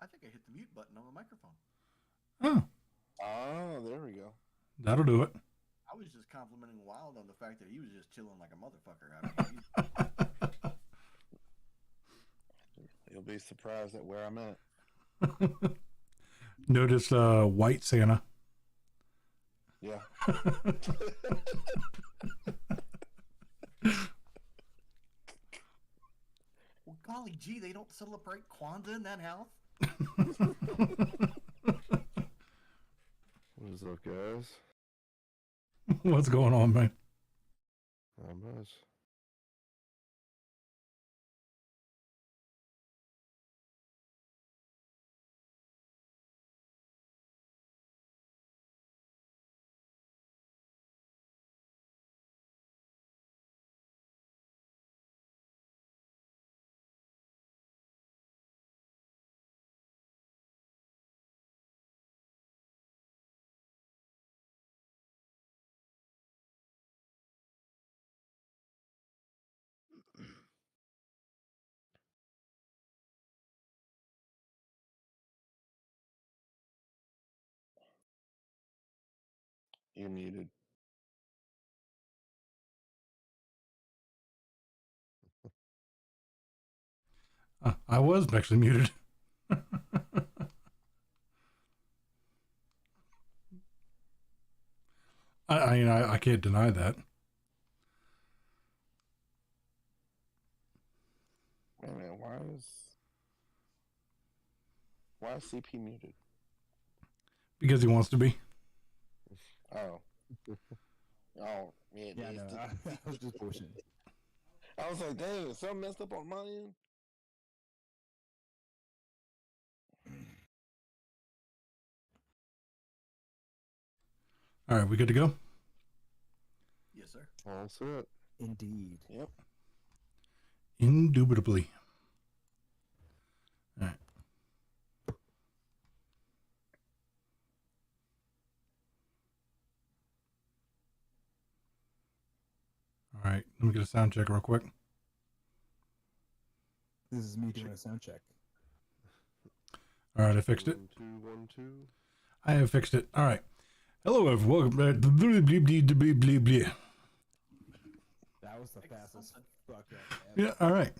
I think I hit the mute button on the microphone. Oh, There we go. that'll do it. I was just complimenting Wild on the fact that he was just chilling like a motherfucker. I mean, You'll be surprised at where I'm at. Notice white Santa. Yeah. well, golly gee, they don't celebrate Kwanzaa in that house? What is up, guys? What's going on, man? Not much. You're muted. I was actually muted. I can't deny that. Wait a minute, why is CP muted? Because he wants to be. Oh. Oh, man. Yeah, no, I was just pushing. I was like, dang, is something messed up on my end? All right, we good to go? Yes, sir. All set. Indeed. Yep. Indubitably. All right. All right, let me get a sound check real quick. This is me doing a sound check. All right, I fixed it. 1, 2, 1, 2. I have fixed it. All right. Hello, everyone. Welcome back to That was the fastest fuck up. Yeah, all right.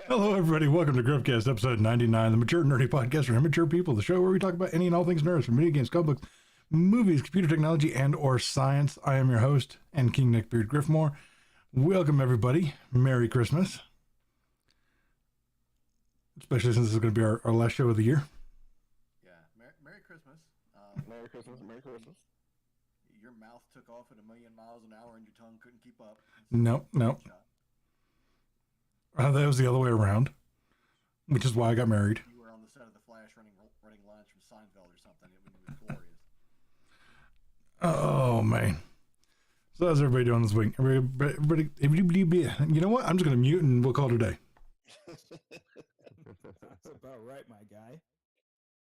Hello, everybody. Welcome to Griffcast, episode 99, the Mature Nerdy Podcast for Immature People, the show where we talk about any and all things nerds, from video games, comic books, movies, computer technology, and or science. I am your host and King Neckbeard Griffmore. Welcome, everybody. Merry Christmas. Especially since this is going to be our last show of the year. Yeah. Merry Christmas. Merry Christmas. Merry Christmas. Your mouth took off at 1,000,000 miles an hour and your tongue couldn't keep up. No. That was the other way around, which is why I got married. You were on the set of The Flash running lines from Seinfeld or something. It was glorious. Oh, man. So how's everybody doing this week? Everybody, you know what? I'm just going to mute and we'll call it a day. That's about right, my guy.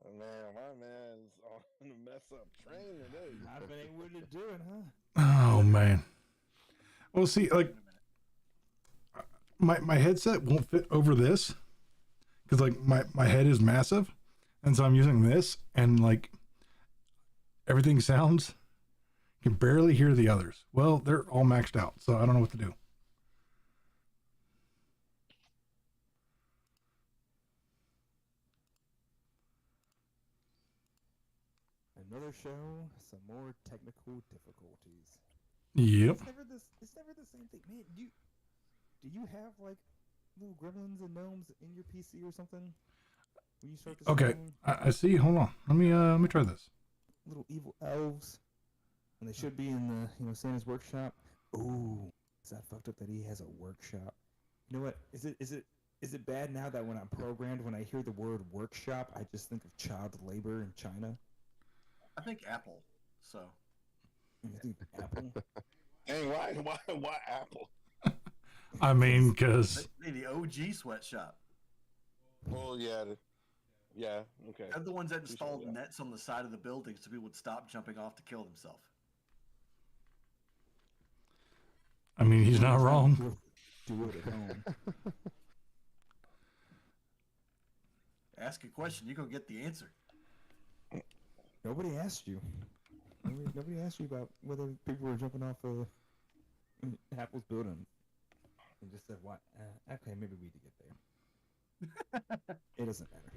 Man, my man's on a mess up train today. Not been able to do it, huh? Oh, man. Well, see, like, my headset won't fit over this because, like, my head is massive. And so I'm using this and, like, everything sounds, you can barely hear the others. Well, they're all maxed out, so I don't know what to do. Another show, some more technical difficulties. Yep. It's never the same thing, man. Do you have like little gremlins and gnomes in your PC or something? When you start to Okay, I see. Hold on. Let me try this. Little evil elves, and they should be in the Santa's workshop. Ooh, is that fucked up that he has a workshop? You know what? Is it bad now that when I'm programmed, when I hear the word workshop, I just think of child labor in China? I think Apple. So. You think Apple? Dang, why Apple? I mean, because The OG sweatshop. Well, yeah, okay. They're the ones that installed nets on the side of the building so people would stop jumping off to kill themselves. I mean, he's not wrong. Do it at home. Ask a question, you're gonna get the answer. Nobody asked you. Nobody asked you about whether people were jumping off of Apple's building. And just said, what? Okay, maybe we did get there. It doesn't matter.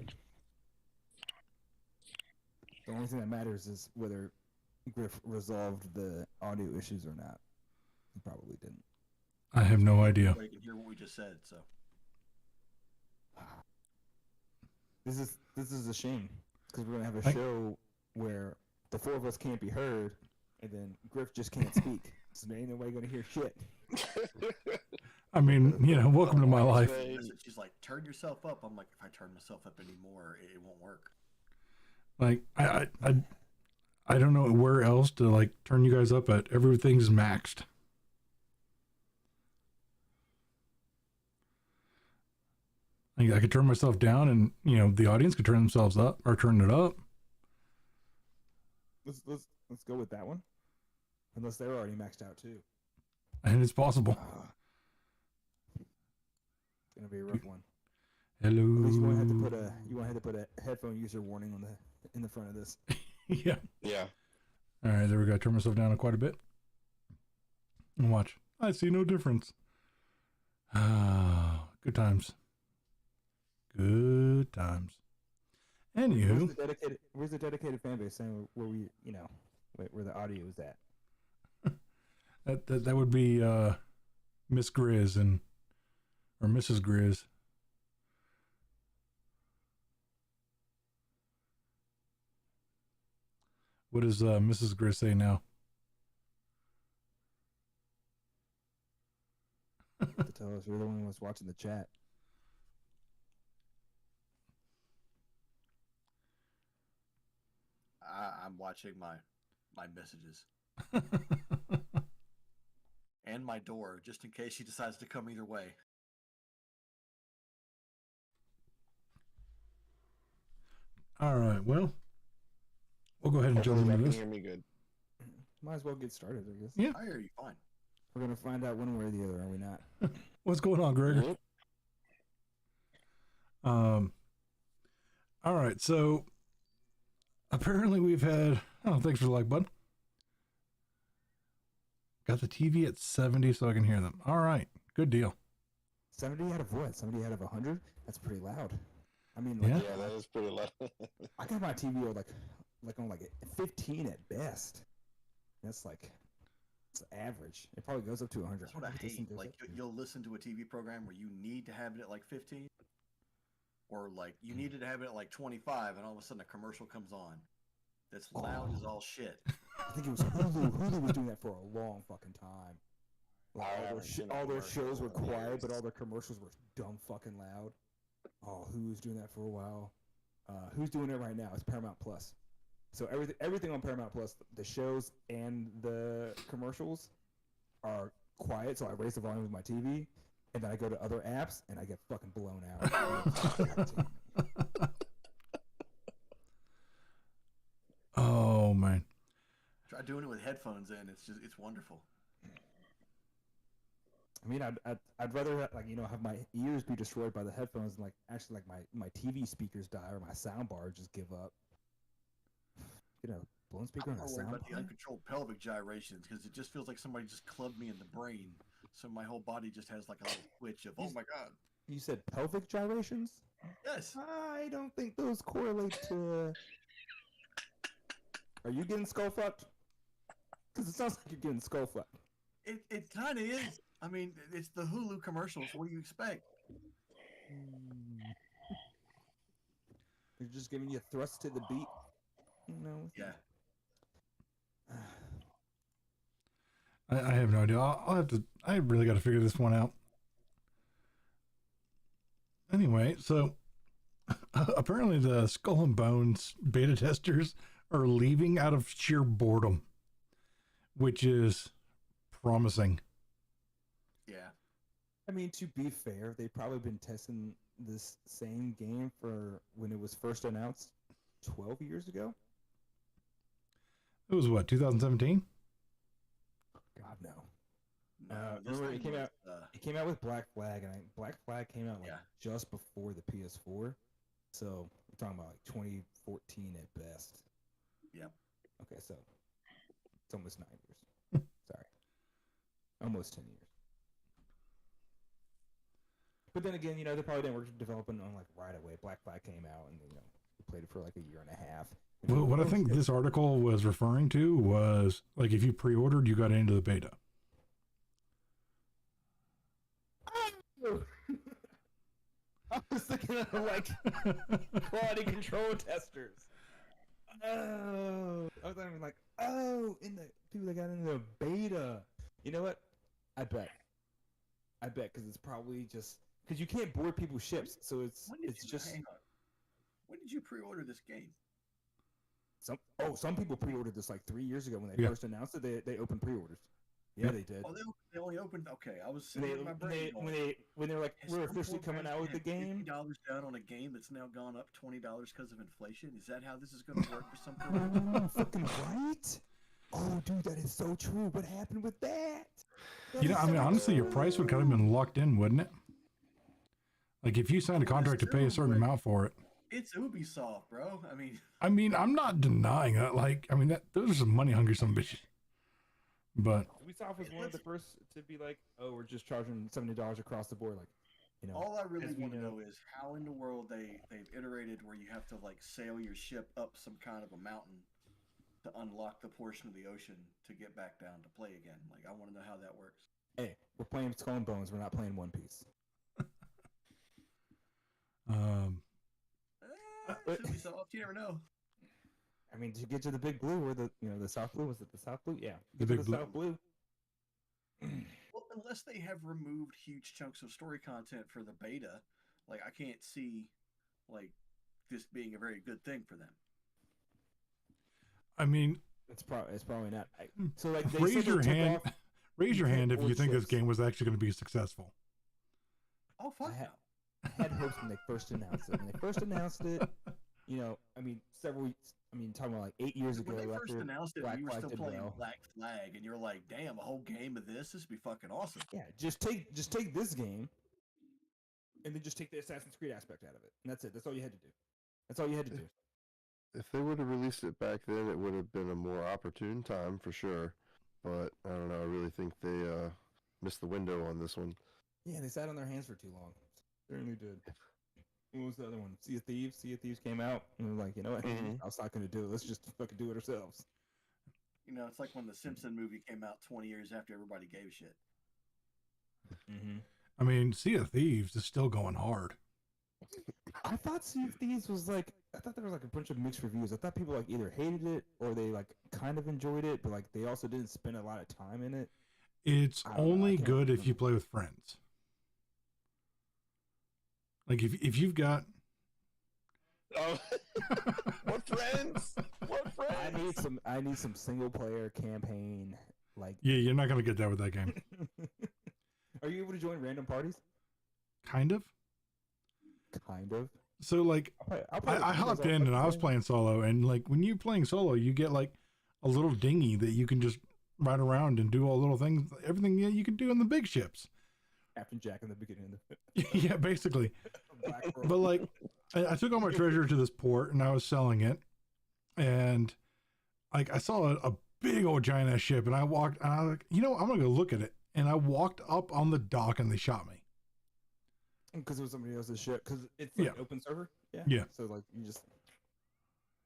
The only thing that matters is whether Griff resolved the audio issues or not. He probably didn't. I have no idea. Everybody can hear what we just said, so. This is a shame because we're gonna have a show where the four of us can't be heard, and then Griff just can't speak. So there ain't nobody gonna hear shit. I mean, welcome to my life. She's like, turn yourself up. I'm like, if I turn myself up anymore, it won't work. Like, I don't know where else to like turn you guys up at. Everything's maxed. I could turn myself down, and the audience could turn themselves up or turn it up. Let's go with that one. Unless they're already maxed out too. And it's possible. It's gonna be a rough one. Hello. At least you won't have to put a headphone user warning in the front of this. Yeah. Yeah. All right, there we go. Turn myself down quite a bit. And watch. I see no difference. Ah, good times. Good times. Anywho, where's the dedicated fan base saying where we, where the audio is at? that would be Miss Grizz or Mrs. Grizz. What does Mrs. Grizz say now? To tell us you're the one who was watching the chat. I'm watching my messages and my door just in case she decides to come either way. All right, well, we'll go ahead and jump into this. Hear me good. Might as well get started, I guess. Yeah. I hear you fine. We're gonna find out one way or the other, are we not? What's going on, Gregor? All right, so apparently we've had, thanks for the like button. Got the TV at 70 so I can hear them. All right, good deal. 70 out of what? 70 out of 100? That's pretty loud. I mean, Yeah. Yeah, that is pretty loud. I got my TV on like a 15 at best. That's like, it's average. It probably goes up to 100. That's what I hate. Like, you'll listen to a TV program where you need to have it at like 15, or like you needed to have it at like 25, and all of a sudden a commercial comes on that's loud as all shit. I think it was Hulu. Hulu was doing that for a long fucking time. Like, all their shows were quiet, but all their commercials were dumb fucking loud. Oh, Hulu's doing that for a while. Who's doing it right now? It's Paramount Plus. So everything on Paramount Plus, the shows and the commercials are quiet. So I raise the volume of my TV, and then I go to other apps, and I get fucking blown out. Oh man. Try doing it with headphones in. It's wonderful. I mean, I'd rather have my ears be destroyed by the headphones than actually my TV speakers die or my sound bar just give up. Blown speaker I'm on a more worried sound about the uncontrolled pelvic gyrations because it just feels like somebody just clubbed me in the brain. So my whole body just has like a little twitch of, oh my god. You said pelvic gyrations? Yes. I don't think those correlate to... Are you getting skull fucked? Because it sounds like you're getting skull fucked. It kind of is. I mean, it's the Hulu commercials. What do you expect? They're just giving you thrust to the beat. Yeah. I have no idea. I really got to figure this one out. Anyway, so apparently the Skull and Bones beta testers are leaving out of sheer boredom, which is promising. Yeah. I mean, to be fair, they've probably been testing this same game for when it was first announced 12 years ago. It was what, 2017? God, no. No, it came out with Black Flag, and Black Flag came out just before the PS4. So we're talking about like 2014 at best. Yep. Okay, so it's almost 9 years. Sorry, almost 10 years. But then again, they probably didn't work developing on like right away. Black Flag came out, and we played it for like a year and a half. Well, what I think this article was referring to was like if you pre-ordered, you got into the beta. I was thinking of like quality control testers. Oh, I was thinking like, in the people that got into the beta. You know what? I bet because it's probably just because you can't board people's ships, so it's just. Hang on. When did you pre-order this game? Some people pre-ordered this like 3 years ago when they first announced it. They opened pre-orders. Yeah, they did. Oh, they only opened. Okay, I was sitting in my brain. When they're like, we're officially coming out with the game. $50 down on a game that's now gone up $20 because of inflation. Is that how this is going to work for some people? Fucking right. Oh, dude, that is so true. What happened with that? Honestly, your price would kind of been locked in, wouldn't it? Like if you signed a contract to pay a certain amount for it. It's Ubisoft, bro. I mean, I'm not denying that. Like, those are some money hungry some bitches. But Ubisoft was one of the first to be like, "Oh, we're just charging $70 across the board." Like, all I really want to know is how in the world they've iterated where you have to like sail your ship up some kind of a mountain to unlock the portion of the ocean to get back down to play again. Like, I want to know how that works. Hey, we're playing Skull and Bones. We're not playing One Piece. Ubisoft, you never know. I mean, did you get to the Big Blue or the South Blue? Was it the South Blue? Yeah, the Big Blue. South Blue. Well, unless they have removed huge chunks of story content for the beta, like I can't see like this being a very good thing for them. I mean, it's probably not. So like, raise your hand. Raise your hand if you think this game was actually going to be successful. Oh fuck no. I had hopes when they first announced it. When they first announced it, talking about like 8 years ago. When they first announced it, Black you were Flag still did playing well. Black Flag, and you're like, "Damn, a whole game of this would be fucking awesome." Yeah, just take this game, and then just take the Assassin's Creed aspect out of it, and that's it. That's all you had to do. That's all you had to do. If they would have released it back then, it would have been a more opportune time for sure. But I don't know. I really think they missed the window on this one. Yeah, they sat on their hands for too long. They really did. What was the other one? Sea of Thieves. Sea of Thieves came out, and we're like, you know what? I was not going to do it. Let's just fucking do it ourselves. It's like when the Simpson movie came out 20 years after everybody gave a shit. Mm-hmm. I mean, Sea of Thieves is still going hard. I thought Sea of Thieves was like, I thought there was like a bunch of mixed reviews. I thought people like either hated it or they like kind of enjoyed it, but like they also didn't spend a lot of time in it. It's only good if you play with friends. Like if you've got what friends? What friends? I need some single player campaign. Like you're not gonna get that with that game. Are you able to join random parties? Kind of. So like I hopped in and I was playing solo, and like when you're playing solo, you get like a little dinghy that you can just ride around and do all little things, everything you can do in the big ships. Captain Jack in the beginning. Yeah, basically. But like, I took all my treasure to this port and I was selling it, and like I saw a big old giant ass ship, and I walked, and I was like, I'm gonna go look at it, and I walked up on the dock and they shot me. Because it was somebody else's ship. Because it's like open server. Yeah. So like you're just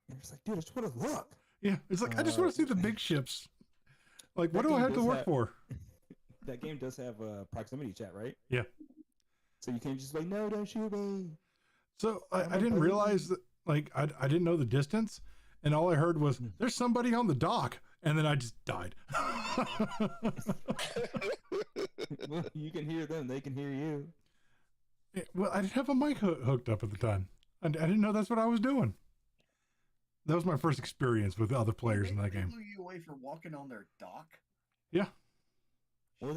like, dude, I just want to look. Yeah, it's like I just want to see the big ships. Like, what do I have to work for? That game does have a proximity chat, right? Yeah. So you can't just like, no, don't shoot me. So I didn't realize that, like, I didn't know the distance, and all I heard was, there's somebody on the dock, and then I just died. Well, you can hear them, they can hear you. Yeah, well, I didn't have a mic hooked up at the time. I didn't know that's what I was doing. That was my first experience with other players in that game. They blew you away for walking on their dock? Yeah. Well,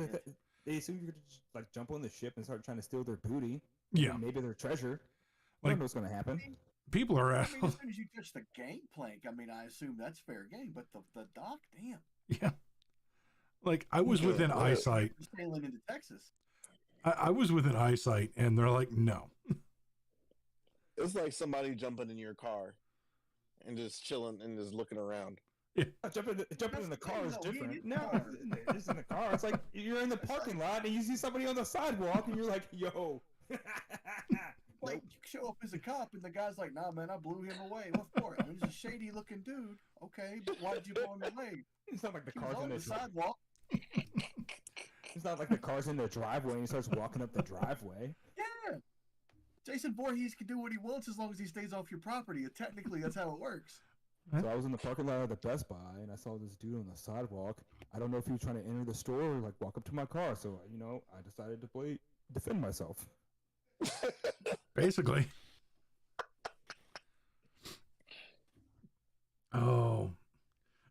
they assumed you could just like jump on the ship and start trying to steal their booty. Yeah. Maybe their treasure. I Like, don't know what's going to happen. People are as assholes. soon as you touch the gangplank, I assume that's fair game, but the dock, damn. Yeah. Like, I was within eyesight. Sailing into Texas. I was within eyesight, and they're like, no. It's like somebody jumping in your car and just chilling and just looking around. Jumping in the car is No, he different. ain't in No, the car. it's in the car. It's like you're in the parking lot and you see somebody on the sidewalk and you're like, yo. Like, you show up as a cop and the guy's like, nah, man, I blew him away. What for? I mean, he's a shady looking dude. Okay, but why did you blow him away? It's not like the He was car's in on the the sidewalk. It's not like the car's in the driveway and he starts walking up the driveway. Yeah. Jason Voorhees can do what he wants as long as he stays off your property. And technically, that's how it works. So I was in the parking lot of the Best Buy and I saw this dude on the sidewalk. I don't know if he was trying to enter the store or like walk up to my car. So, I decided to defend myself. Basically. Oh.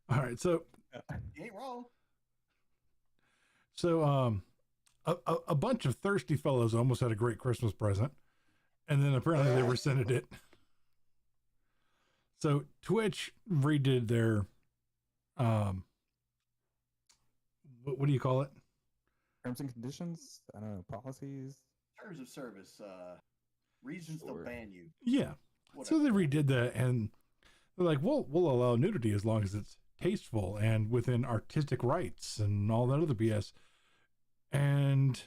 All right. So You ain't wrong. a bunch of thirsty fellows almost had a great Christmas present, and then apparently they rescinded it. So Twitch redid their what do you call it? Terms and conditions? I don't know, policies? Terms of service, reasons Sure. to ban you. Yeah. Whatever. So they redid that, and they're like, we'll allow nudity as long as it's tasteful and within artistic rights and all that other BS. And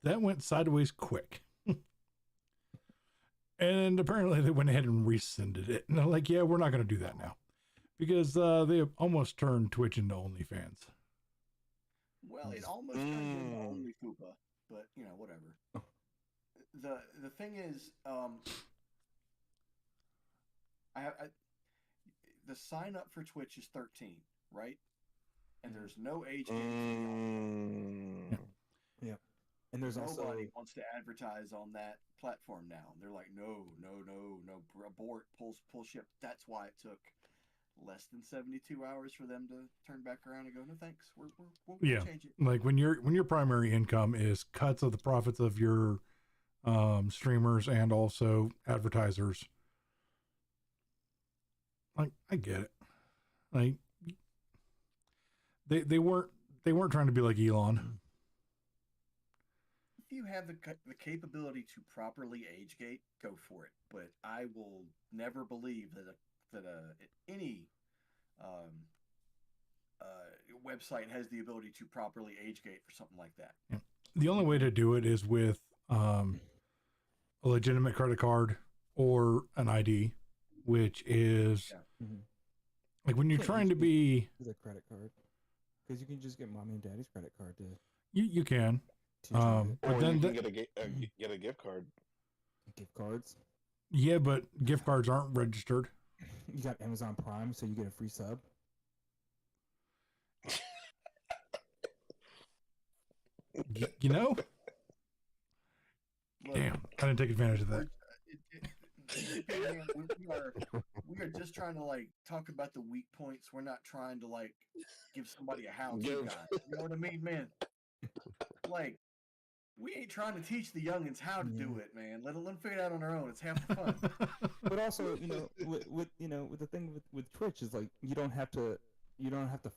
that went sideways quick. And apparently they went ahead and rescinded it. And they're like, yeah, we're not going to do that now. Because they almost turned Twitch into OnlyFans. Well, it almost turned into only Fupa, but whatever. The thing is, the sign up for Twitch is 13, right? And there's no age gap. Yeah. And there's Nobody also wants to advertise on that platform now. They're like, no, abort, pull ship. That's why it took less than 72 hours for them to turn back around and go, no thanks, we'll change it. Like when your primary income is cuts of the profits of your streamers and also advertisers. Like, I get it. Like, they weren't trying to be like Elon. If you have the capability to properly age gate, go for it. But I will never believe that any website has the ability to properly age gate for something like that. Yeah. The only way to do it is with a legitimate credit card or an ID, which is like when you're trying to be a credit card, because you can just get mommy and daddy's credit card to. You can. Or But then you can get a gift card. Gift cards. Yeah, but gift cards aren't registered. You got Amazon Prime, so you get a free sub. You know? Look, Damn, I didn't take advantage of that. We are just trying to talk about the weak points. We're not trying to give somebody a how-to guide. You know what I mean, man? We ain't trying to teach the youngins how to do it, man. Let them figure it out on their own. It's half the fun. But also, with the thing with Twitch is you don't have to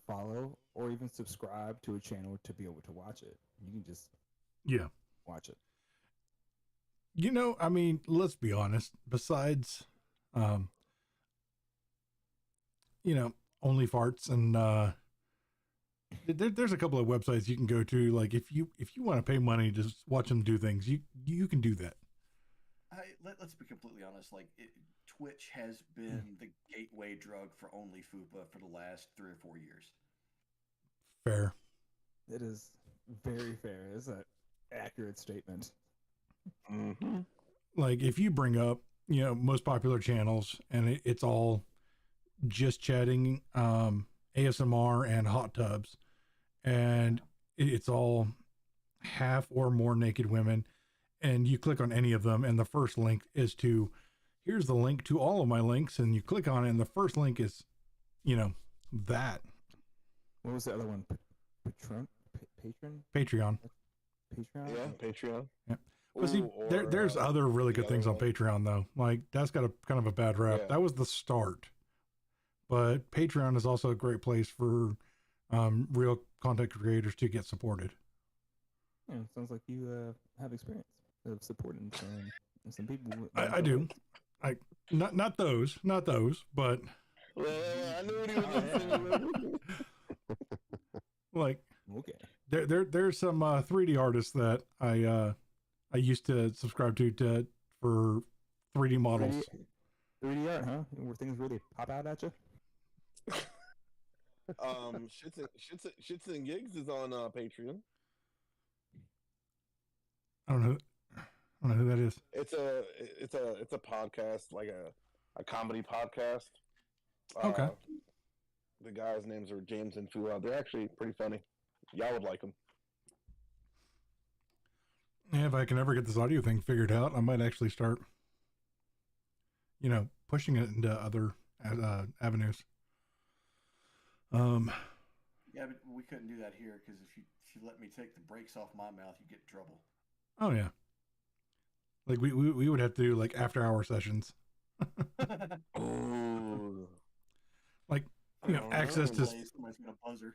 follow or even subscribe to a channel to be able to watch it. You can just watch it. I mean, let's be honest. Besides, only farts and there's a couple of websites you can go to. Like if you want to pay money to just watch them do things, you can do that. Let's be completely honest. Twitch has been the gateway drug for only Fupa for the last 3 or 4 years. Fair. It is very fair. It's an accurate statement. Mm-hmm. Like if you bring up, most popular channels and it's all just chatting, ASMR and hot tubs, and it's all half or more naked women, and you click on any of them and the first link is to here's the link to all of my links, and you click on it and the first link is that. What was the other one? Patreon. Yeah, Patreon. Yeah. Well, see, there's other really good things on Patreon though. Like that's got a kind of a bad rap. Yeah. That was the start, but Patreon is also a great place for real content creators to get supported. Yeah, sounds like you have experience of supporting Some people. I do. Not those, but Well, I knew what he was insinuating. like Okay. there's some 3D artists that I used to subscribe to for 3D models. 3D art, huh? Where things really pop out at you? Shits and Gigs is on Patreon. I don't know who that is. It's a podcast, like a comedy podcast. Okay. The guys' names are James and Fuad. They're actually pretty funny. Y'all would like them. Yeah, if I can ever get this audio thing figured out, I might actually start, pushing it into other avenues. Yeah, but we couldn't do that here because if you let me take the brakes off my mouth, you get in trouble. Oh yeah. Like we would have to do like after hour sessions. Ooh. Like access to. Somebody's gonna buzzer.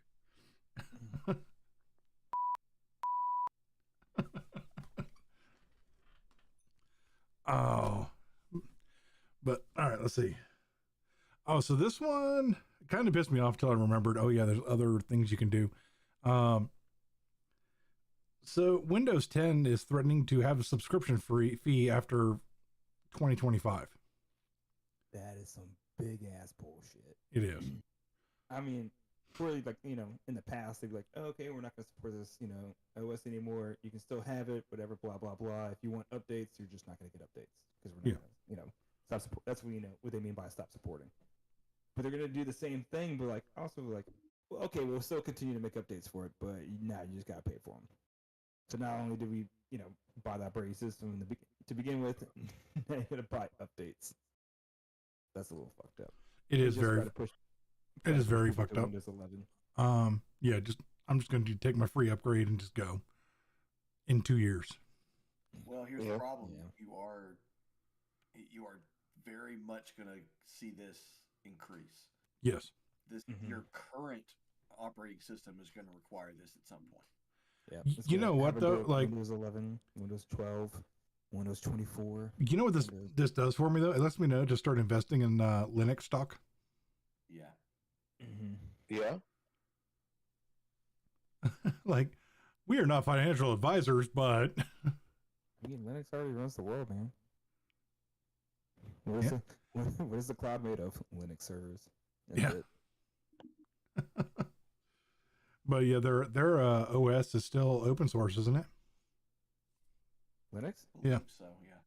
Oh, but all right, let's see. Oh, so this one kind of pissed me off till I remembered. Oh yeah, there's other things you can do. So Windows 10 is threatening to have a subscription fee after 2025. That is some big ass bullshit. It is. I mean, really, like, in the past, they'd be like, oh, okay, we're not going to support this, OS anymore. You can still have it, whatever, blah, blah, blah. If you want updates, you're just not going to get updates because we're not going to, stop support. That's what they mean by stop supporting. But they're going to do the same thing, but, like, also, like, well, okay, we'll still continue to make updates for it, but now you just got to pay for them. So not only do we, buy that Brady system to begin with, now you got to buy updates. That's a little fucked up. It is very fucked up. Windows 11. Yeah, I'm just going to take my free upgrade and just go in 2 years. Well, here's the problem. Yeah. You are very much going to see this increase. Yes. Your current operating system is going to require this at some point. Yeah. You know what though? Like Windows 11, Windows 12, Windows 24. You know what this does for me though? It lets me know to start investing in Linux stock. Yeah. Mm-hmm. Yeah. Like, we are not financial advisors, but I mean, Linux already runs the world, man. What is the cloud made of? Linux servers. That's it. But yeah, their OS is still open source, isn't it? Linux? Yeah. So yeah.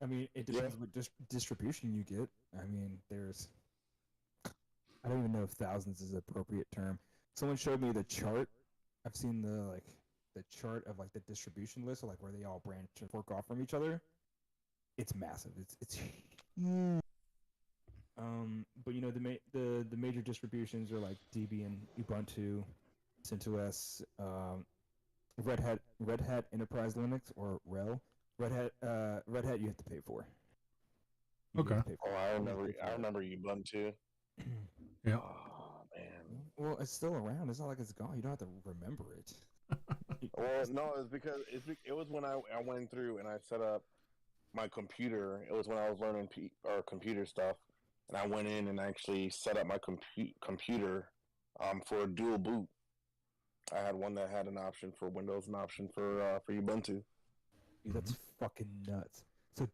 I mean, it depends what distribution you get. I mean, I don't even know if thousands is an appropriate term. Someone showed me the chart. I've seen the chart of like the distribution list, of like where they all branch and fork off from each other. It's massive. It's huge. But the major distributions are like Debian, Ubuntu, CentOS, Red Hat Enterprise Linux or RHEL. Red Hat you have to pay for. Okay. I remember Ubuntu. Yeah. Oh man. Well, it's still around. It's not like it's gone. You don't have to remember it. Well, no, it's because it was when I went through and I set up my computer. It was when I was learning computer stuff, and I went in and actually set up my computer for a dual boot. I had one that had an option for Windows, an option for Ubuntu. Dude, that's fucking nuts. So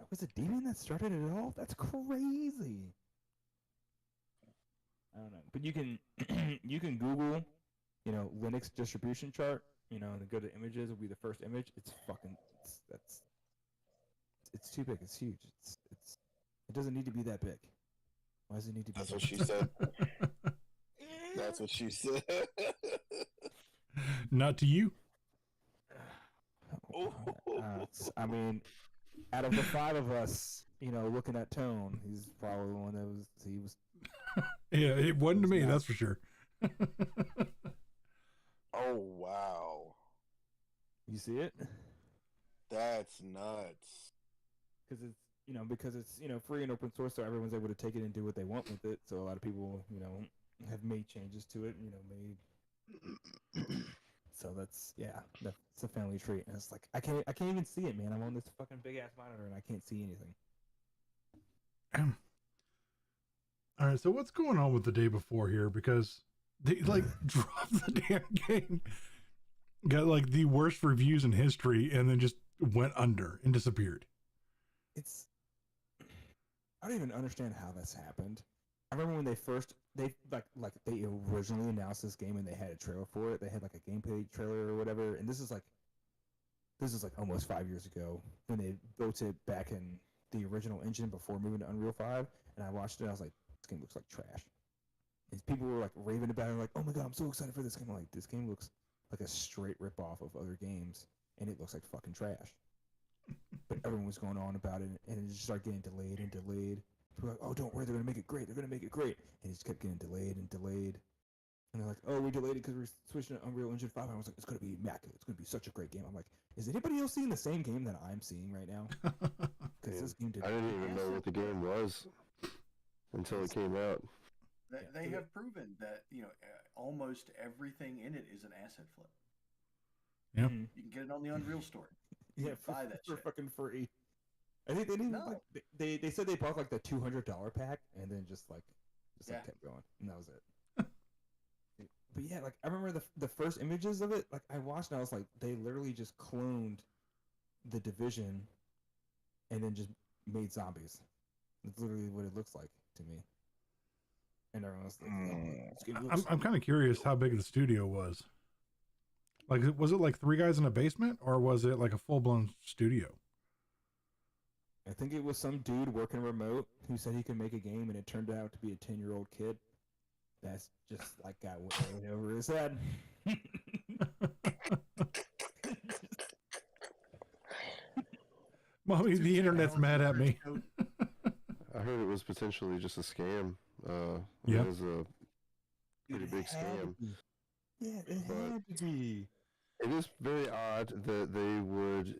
was it Debian that started it all? That's crazy. I don't know, but you can you can Google, Linux distribution chart, and go to images. Will be the first image. It's fucking it's too big. It's huge. It doesn't need to be that big. Why does it need to be? That's what she said. That's what she said. Not to you. I mean, out of the five of us, looking at Tone, he's probably the one that was. Yeah, it wasn't to me, that's for sure. Oh wow! You see it? That's nuts. Because it's free and open source, so everyone's able to take it and do what they want with it. So a lot of people have made changes to it. Made So that's a family treat. And it's like I can't even see it, man. I'm on this fucking big ass monitor and I can't see anything. All right, so what's going on with the day before here? Because they like dropped the damn game, got like the worst reviews in history, and then just went under and disappeared. I don't even understand how this happened. I remember when they originally announced this game and they had a trailer for it. They had like a gameplay trailer or whatever, and this is like almost 5 years ago when they built it back in the original engine before moving to Unreal 5. And I watched it, I was like, this game looks like trash. And people were like raving about it, like, oh my god, I'm so excited for this game. I'm like, this game looks like a straight rip off of other games, and it looks like fucking trash. But everyone was going on about it, and it just started getting delayed and delayed. People were like, oh, don't worry, they're gonna make it great. They're gonna make it great. And it just kept getting delayed and delayed. And they're like, oh, we delayed it because we're switching to Unreal Engine 5. And I was like, it's gonna be immaculate. It's gonna be such a great game. I'm like, is anybody else seeing the same game that I'm seeing right now? Because this game I didn't even know what the game was until it came out. They have proven that almost everything in it is an asset flip. Yeah, You can get it on the Unreal Store. Yeah, buy that for shit. fucking free. I think they didn't No. they said they bought like the $200 pack and then just Yeah. kept going, and that was it. But yeah, like I remember the first images of it, like I watched and I was like, they literally just cloned the Division and then just made zombies. That's literally what it looks like to me. And everyone was like, oh, this game looks I'm kind of curious how big the studio was. Like, was it like 3 guys in a basement, or was it like a full blown studio? I think it was some dude working remote who said he could make a game, and it turned out to be a 10-year-old kid. That's just like got way over his head. Mommy, the internet's mad at me. I heard it was potentially just a scam. Yeah. It was a pretty big scam. Yeah, it had to be. It is very odd that they would,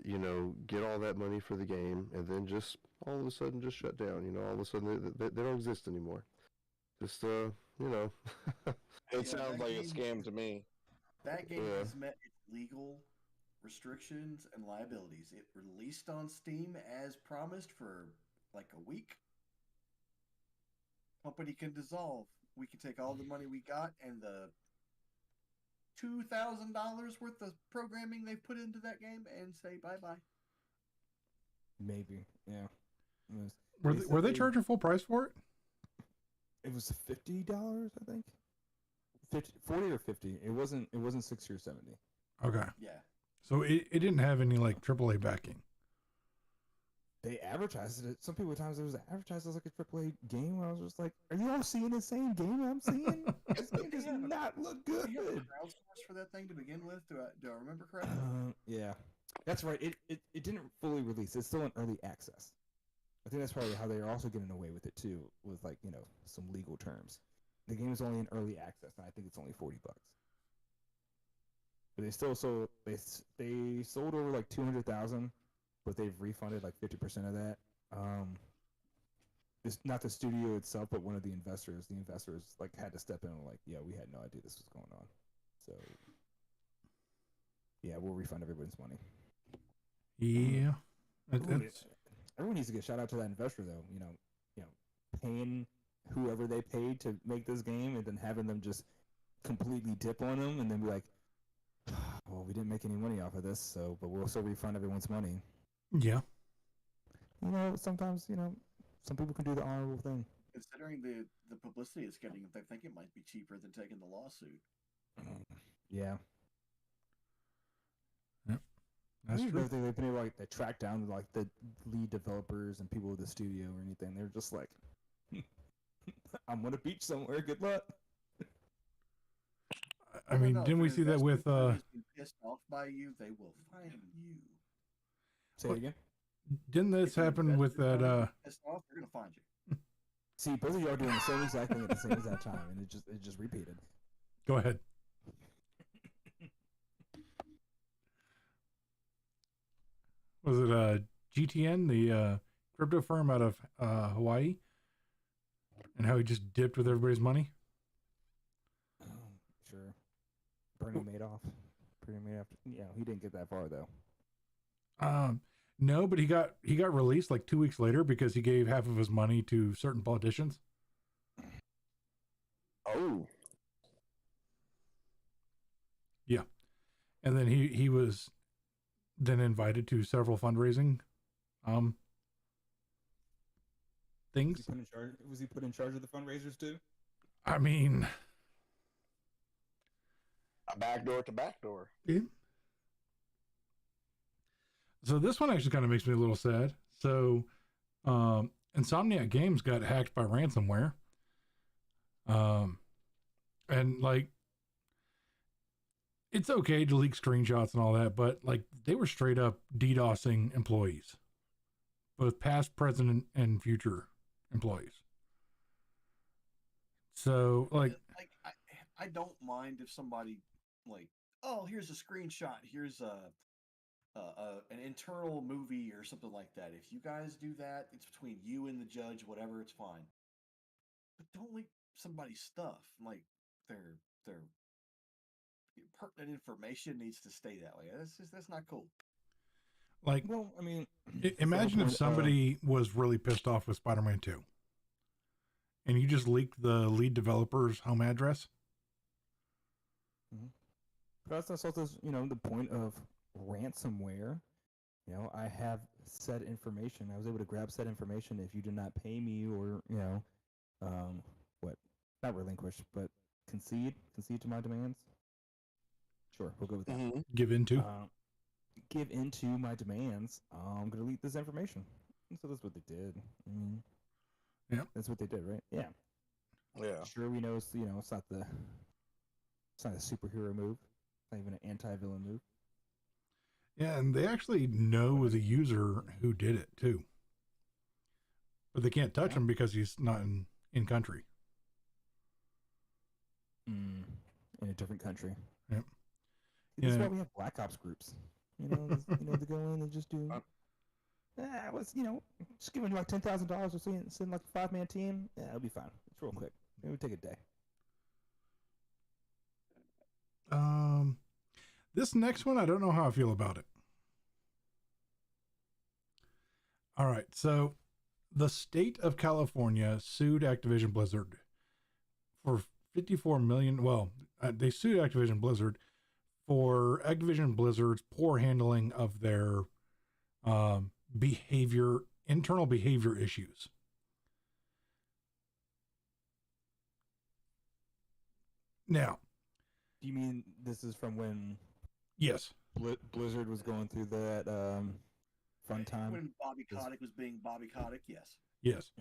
get all that money for the game and then just all of a sudden just shut down. All of a sudden they don't exist anymore. Just, It sounds like a scam to me. That game has met its legal restrictions and liabilities. It released on Steam as promised for like a week. Company can dissolve. We can take all the money we got and the $2,000 worth of programming they put into that game and say bye-bye. Maybe, yeah. Were they charging full price for it? It was $50, I think. 40 or 50. It wasn't 60 or 70. Okay. Yeah. So it didn't have any like AAA backing. They advertised it. Some people times it was advertised as like a AAA game. I was just like, are you all seeing the same game I'm seeing? This game does not look good. Did you have a crowdsource for that thing to begin with? Do I remember correctly? Yeah. That's right. It didn't fully release. It's still in early access. I think that's probably how they're also getting away with it too, with like, some legal terms. The game is only in early access, and I think it's only $40. But they still sold. They sold over like 200,000, but they've refunded like 50% of that. It's not the studio itself, but one of the investors. The investors like had to step in and like, yeah, we had no idea this was going on. So yeah, we'll refund everybody's money. Yeah. Everyone needs to get shout out to that investor though. Paying whoever they paid to make this game and then having them just completely dip on them and then be like, well, we didn't make any money off of this, but we'll still refund everyone's money. Yeah. Sometimes, some people can do the honorable thing. Considering the publicity it's getting, they think it might be cheaper than taking the lawsuit. Yeah. Yep. That's I don't true. know if they've been able to track down like the lead developers and people with the studio or anything. They're just like, I'm on a beach somewhere. Good luck. I mean, No, didn't we if see an that with investment firm is pissed off by you, they will find you. Say it again. didn't this If an happen with investment firm that is pissed off, they're gonna find you. See, both of you are doing the same exact thing at the same exact time, and it just repeated. go ahead. Was it GTN, the crypto firm out of Hawaii? And how he just dipped with everybody's money? Sure. Bernie Madoff. pretty made after. He didn't get that far though. No, but he got released like 2 weeks later because he gave half of his money to certain politicians. Oh, Yeah, and then he was then invited to several fundraising things. Was he put in charge of the fundraisers too? I mean, a backdoor to backdoor. yeah. So this one actually kind of makes me a little sad. So, Insomniac Games got hacked by ransomware. And like, it's okay to leak screenshots and all that, but like, they were straight up DDoSing employees, both past, present, and future employees. So, like I don't mind if somebody like, oh, here's a screenshot, here's an internal movie or something like that. If you guys do that, it's between you and the judge, whatever, it's fine. But don't leak somebody's stuff. Like their pertinent information needs to stay that way. That's not cool. Like, well, I mean, imagine if somebody was really pissed off with Spider-Man 2 and you just leaked the lead developer's home address. But that's also, the point of ransomware. I have said information. I was able to grab said information. If you did not pay me or, not relinquish, but concede to my demands. Sure, we'll go with that. Mm-hmm. Give into. Give into my demands. I'm going to leak this information. And so that's what they did. I mean, yeah, that's what they did, right? Yeah. Yeah. Sure, we know it's not a superhero move. It's not even an anti-villain move. Yeah, and they actually know the user who did it too, but they can't touch him because he's not in country. In a different country. Yep. This is why we have Black Ops groups. They go in and just do. Just giving like $10,000 or send like a 5-man team. Yeah, it'll be fine. It's real quick. It would take a day. This next one, I don't know how I feel about it. All right, so the state of California sued Activision Blizzard for $54 million. Well, they sued Activision Blizzard for Activision Blizzard's poor handling of their internal behavior issues. Now, do you mean this is from when? Yes. Blizzard was going through that fun time? When Bobby Kotick was being Bobby Kotick, yes. Yes.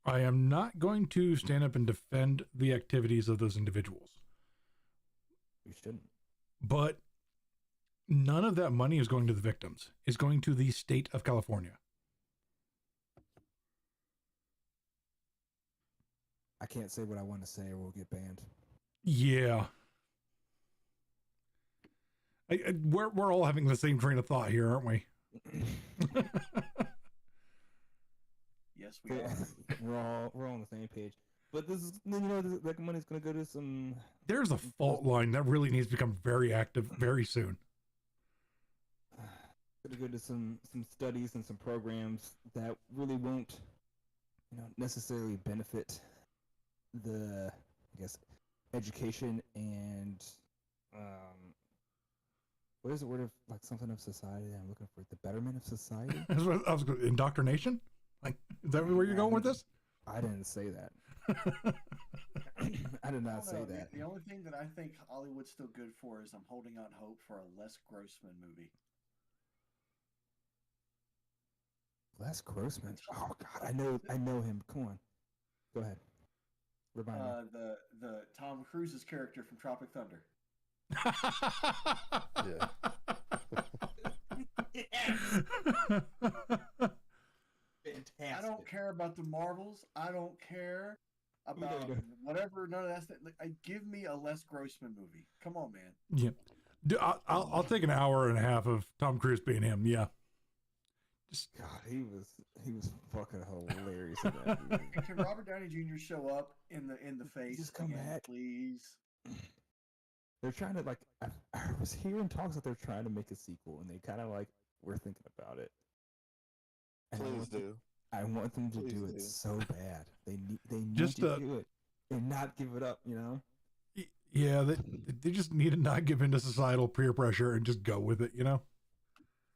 I am not going to stand up and defend the activities of those individuals. You shouldn't. But none of that money is going to the victims. It's going to the state of California. I can't say what I want to say or we'll get banned. Yeah. We're all having the same train of thought here, aren't we? Yes, we are. We're all on the same page. But this is, that money's going to go to some. There's a fault line that really needs to become very active very soon. Going to go to some studies and some programs that really won't, necessarily benefit the, education and what is the word of something of society? I'm looking for the betterment of society. Indoctrination? Like, is that where you're going with this? I didn't say that. I did not say that. The only thing that I think Hollywood's still good for is I'm holding out hope for a Les Grossman movie. Les Grossman? Oh God, I know him. Come on, go ahead. Remind me. The Tom Cruise's character from Tropic Thunder. Yeah. Fantastic. I don't care about the Marvels. I don't care about whatever. None of that stuff. Give me a Les Grossman movie. Come on, man. Yeah, I'll take an hour and a half of Tom Cruise being him. Yeah. God, he was fucking hilarious in that movie. Can Robert Downey Jr. show up in the face? Just come again, back, please. they're trying to like. I was hearing talks that they're trying to make a sequel, and they kind of like we're thinking about it. And Please do. I want them to Please do it do. so bad. They need Just to do it and not give it up. You know. Yeah, they just need to not give in to societal peer pressure and just go with it, you know?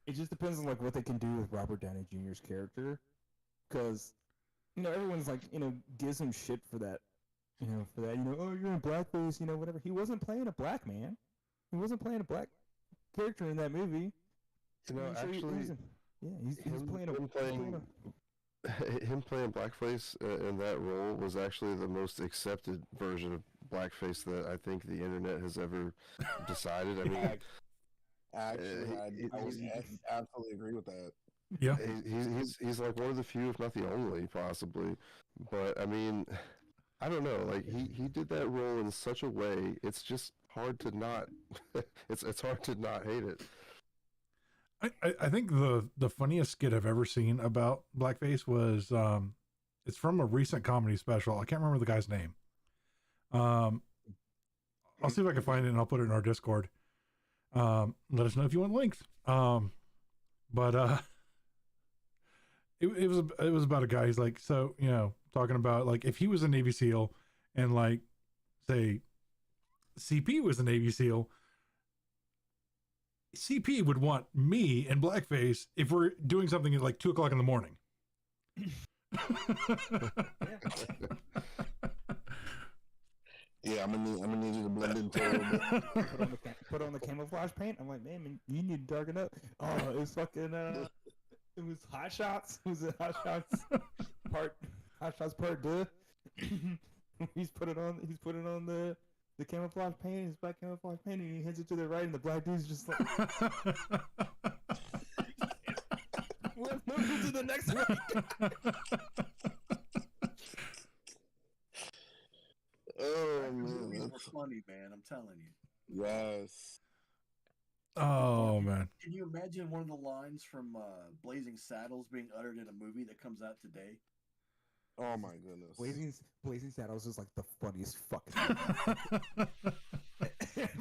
It just depends on like what they can do with Robert Downey Jr.'s character, because everyone's like gives him shit for that, oh you're in blackface, whatever. He wasn't playing a black man. He wasn't playing a black character in that movie. Actually, he's playing him playing blackface in that role was actually the most accepted version of blackface that I think the internet has ever decided. I mean, actually, I would absolutely agree with that. Yeah, he's like one of the few, if not the only, possibly. But I mean, I don't know. Like he did that role in such a way. It's just hard to not. it's hard to not hate it. I think the funniest skit I've ever seen about blackface was it's from a recent comedy special. I can't remember the guy's name. I'll see if I can find it and I'll put it in our Discord. Let us know if you want links. But it was about a guy. He's like, so talking about like if he was a Navy SEAL and like say CP was a Navy SEAL, CP would want me in blackface if we're doing something at like 2:00 in the morning. Yeah, I'm gonna need you to blend into it a little bit. Put on the camouflage paint. I'm like, man, you need to darken up. Oh, it was fucking it was Hot Shots. It was Hot Shots part 2. He's putting on the camouflage paint, his black camouflage paint, and he hands it to the right, and the black dude's just like, let's move to the next one. Oh Movies man, were funny, man. I'm telling you. yes. Oh man. Can you imagine one of the lines from Blazing Saddles being uttered in a movie that comes out today? Oh my goodness. Blazing Saddles is like the funniest fucking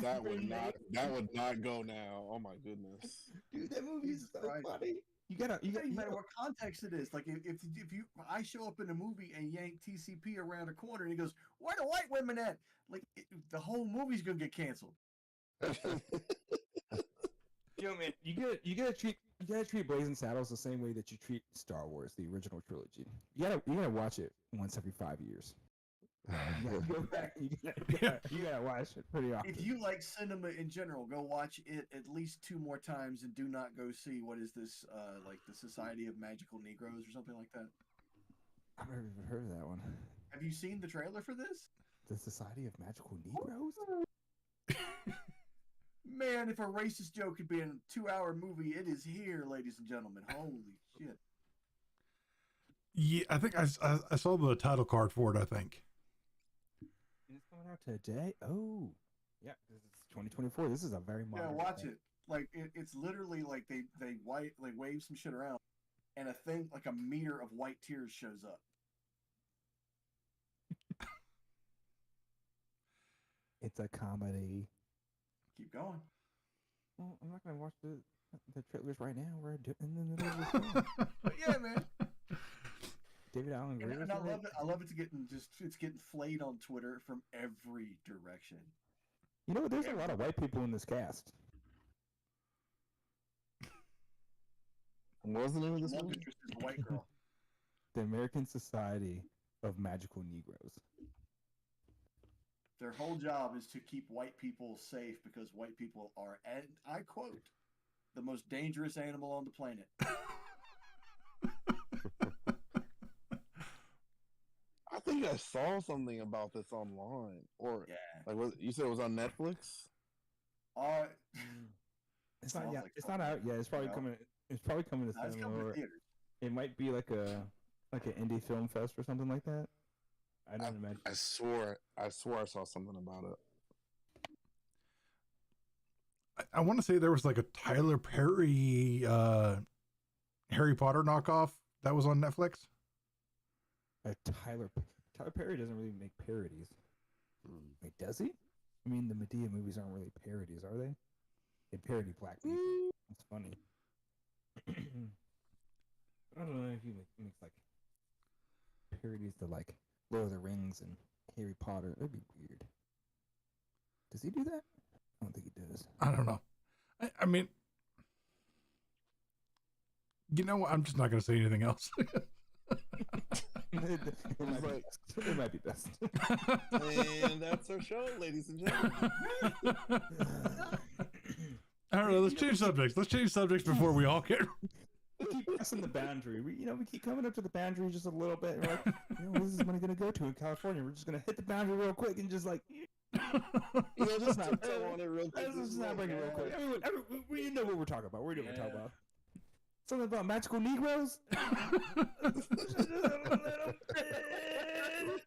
That would not go now. Oh my goodness. Dude, that movie is so funny. You gotta matter what context it is. Like if I show up in a movie and yank TCP around a corner and he goes, "Where the white women at?" Like the whole movie's gonna get canceled. Man, you gotta treat Blazing Saddles the same way that you treat Star Wars, the original trilogy. You gotta watch it once every 5 years. You gotta go back. You gotta watch it pretty often. If you like cinema in general, go watch it at least 2 more times and do not go see what is this like the Society of Magical Negroes or something like that. I've never even heard of that one. Have you seen the trailer for this? The Society of Magical Negroes? Man, if a racist joke could be in a 2-hour movie, it is here, ladies and gentlemen. Holy shit. Yeah, I think I saw the title card for it, I think. It's coming out today? Oh. Yeah, this is 2024. This is a very modern. Yeah, watch it. Like, it's literally like they wave some shit around, and a thing, like a meter of white tears shows up. It's a comedy. Keep going. Well, I'm not gonna watch the trailers right now. We're in the middle of the film. But yeah, man. David Allen Greer. And I love it. I love it's getting flayed on Twitter from every direction. You know what? There's a lot of white people in this cast. What was the name of this movie? Just this white girl. The American Society of Magical Negroes. Their whole job is to keep white people safe because white people are, and I quote, the most dangerous animal on the planet. I think I saw something about this online, or Yeah. like you said it was on Netflix. It's not. Sounds Yeah, like it's not out yet. It's probably coming. It's probably coming to It's cinema. coming to Or theaters. it might be like an indie film fest or something like that. I don't imagine. I swore I saw something about it. I want to say there was like a Tyler Perry Harry Potter knockoff that was on Netflix. Tyler Perry doesn't really make parodies. Wait, does he? I mean, the Medea movies aren't really parodies, are they? They parody black people. It's funny. I don't know if he makes like parodies to like Lord of the Rings and Harry Potter. That'd be weird. Does he do that? I don't think he does. I don't know. I mean, you know what? I'm just not going to say anything else. It might be best. And that's our show, ladies and gentlemen. I don't know. Let's change subjects. Let's change subjects before we all get. We keep pressing the boundary. We keep coming up to the boundary just a little bit. We're like, where's this money going to go to in California? We're just going to hit the boundary real quick and just like, Just not tell on it real quick. let's just not break it real quick. We know what we're talking about. We know what we're talking about. Something about magical Negroes?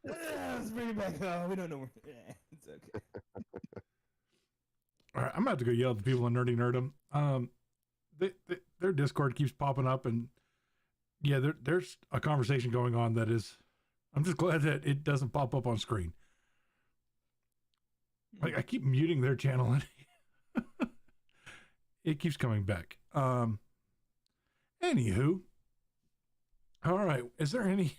Let's bring it back. Oh, we don't know. It's okay. All right, I'm about to go yell at the people in Nerdy Nerdum. Their Discord keeps popping up, and yeah, there's a conversation going on that is. I'm just glad that it doesn't pop up on screen. Like I keep muting their channel, and it keeps coming back. Anywho, all right. Is there any?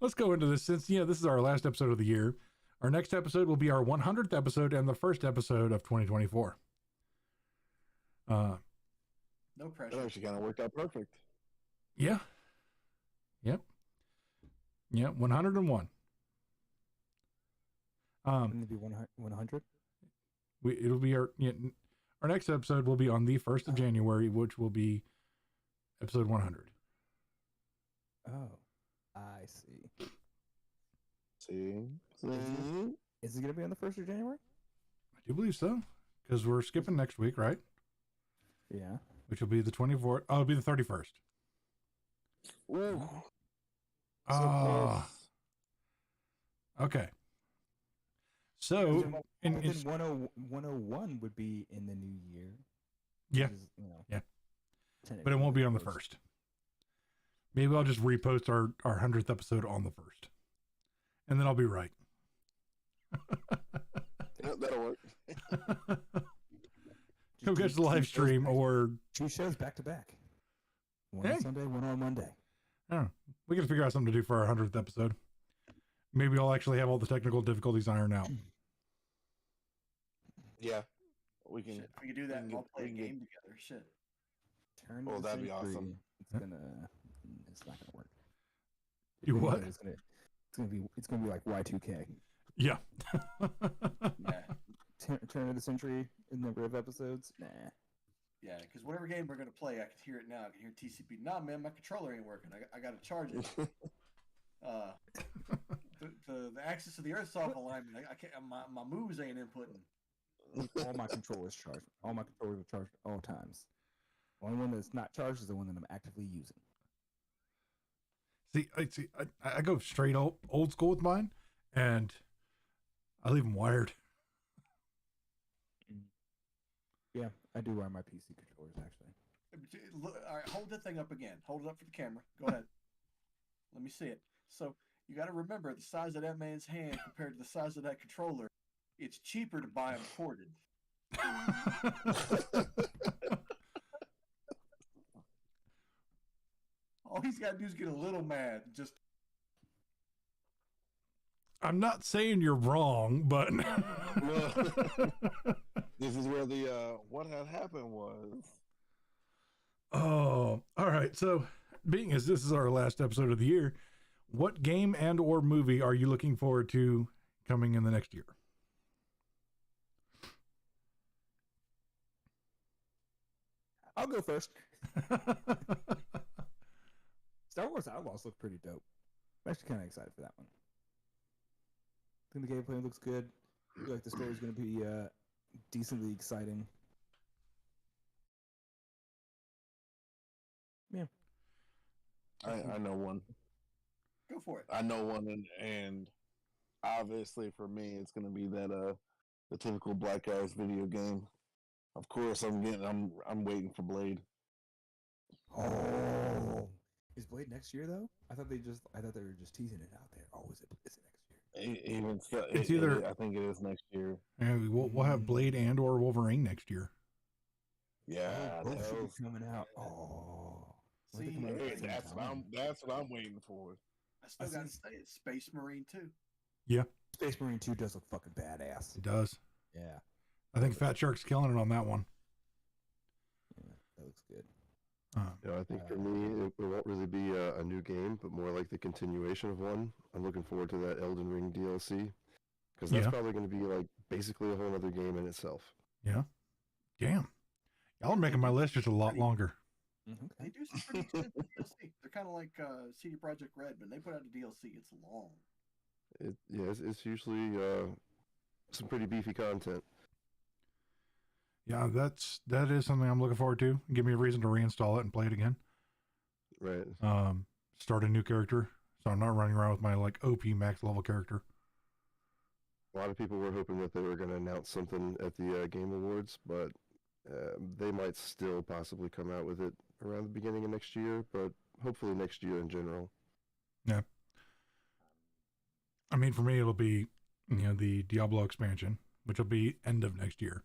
Let's go into this since this is our last episode of the year. Our next episode will be our 100th episode and the first episode of 2024. No pressure. That actually kind of worked out perfect. Yeah. Yep. Yeah. 101. Wouldn't it be 100? It'll be our next episode will be on the 1st of January, which will be episode 100. Oh, I see. See? Is it going to be on the 1st of January? I do believe so, because we're skipping next week, right? Yeah. Which will be the 24th. Oh, it'll be the 31st. Ooh. Oh. Okay. So, then 101 would be in the new year. Yeah. Yeah. But it won't be on the 1st. Maybe I'll just repost our 100th episode on the 1st. And then I'll be right. That'll work. Go catch the live stream or 2 shows back to back. One on Sunday, one on Monday. I don't know. We can figure out something to do for our 100th episode. Maybe I'll actually have all the technical difficulties ironed out. Yeah. We can. Shit, if we could do that and all play a game together. Shit. Turn Oh, to that'd be century. awesome. It's not gonna work. Do what? It's gonna be like Y2K. Yeah. Yeah. Turn of the century in number of episodes. Nah. Yeah, because whatever game we're gonna play, I can hear it now. I can hear TCP. Nah, man, my controller ain't working. I got to charge it. The axis of the Earth's off alignment. I can't. My moves ain't inputting. All my controllers charged. All my controllers are charged at all times. The only one that's not charged is the one that I'm actively using. See, I go straight old school with mine, and I leave them wired. Yeah, I do wire my PC controllers actually. All right, hold that thing up again. Hold it up for the camera. Go ahead. Let me see it. So you got to remember the size of that man's hand compared to the size of that controller. It's cheaper to buy them corded. All he's got to do is get a little mad. Just. I'm not saying you're wrong, but This is where the what had happened was. Oh, all right. So, being as this is our last episode of the year, what game and or movie are you looking forward to coming in the next year? I'll go first. Star Wars Outlaws look pretty dope. I'm actually kind of excited for that one. I think the gameplay looks good. I feel like the story's going to be decently exciting. Yeah. I know one. Go for it. I know one, and obviously for me, it's gonna be that the typical Black Guys video game. Of course, I'm waiting for Blade. Oh, is Blade next year though? I thought they were just teasing it out there. Oh, is it next year? Even so, It's either I think it is next year. and we'll have Blade and or Wolverine next year. Yeah, both the should be hell's- coming out. Oh, When they See, come out at the Hey, same time. that's what I'm waiting for. I still I got to see- say it's Space Marine too. Space Marine 2 does look fucking badass. It does. Yeah, I think Fat Shark's killing it on that one. yeah, that looks good. I think for me, it won't really be a new game, but more like the continuation of one. I'm looking forward to that Elden Ring DLC because that's Yeah. probably going to be like basically a whole other game in itself. Yeah. Damn. Y'all are making my list just a lot longer. They do some pretty extensive DLC. They're kind of like CD Projekt Red. When they put out a DLC, it's long. It's usually some pretty beefy content. Yeah, that is something I'm looking forward to. Give me a reason to reinstall it and play it again. Right. Start a new character, so I'm not running around with my like OP max level character. A lot of people were hoping that they were going to announce something at the Game Awards, but they might still possibly come out with it around the beginning of next year, but hopefully next year in general. Yeah. I mean, for me, it'll be, the Diablo expansion, which will be end of next year.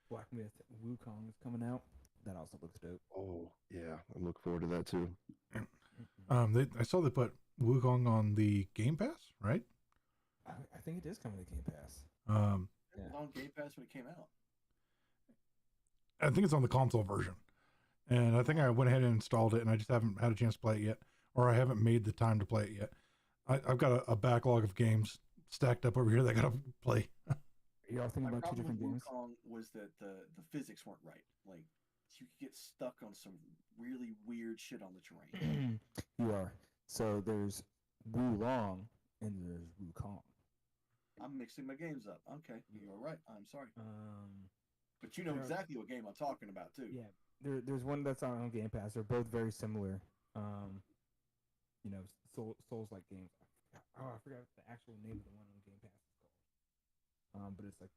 Black Myth Wukong is coming out. That also looks dope. Oh, yeah. I'm looking forward to that too. I saw they put Wukong on the Game Pass, right? I think it is coming to Game Pass. It was on Game Pass when it came out. I think it's on the console version. And I think I went ahead and installed it, and I just haven't had a chance to play it yet, or I haven't made the time to play it yet. I've got a backlog of games stacked up over here that I got to play. Y'all thinking My about two problem different with games? Wukong was that the physics weren't right. Like you could get stuck on some really weird shit on the terrain. You are. So there's Wulong and there's Wukong. I'm mixing my games up. Okay, you're right. I'm sorry, Um, but you know yeah. exactly what game I'm talking about too. yeah, there's one that's on Game Pass. They're both very similar. Souls-like games. I forgot what the actual name of the one on Game Pass is called. But it's like,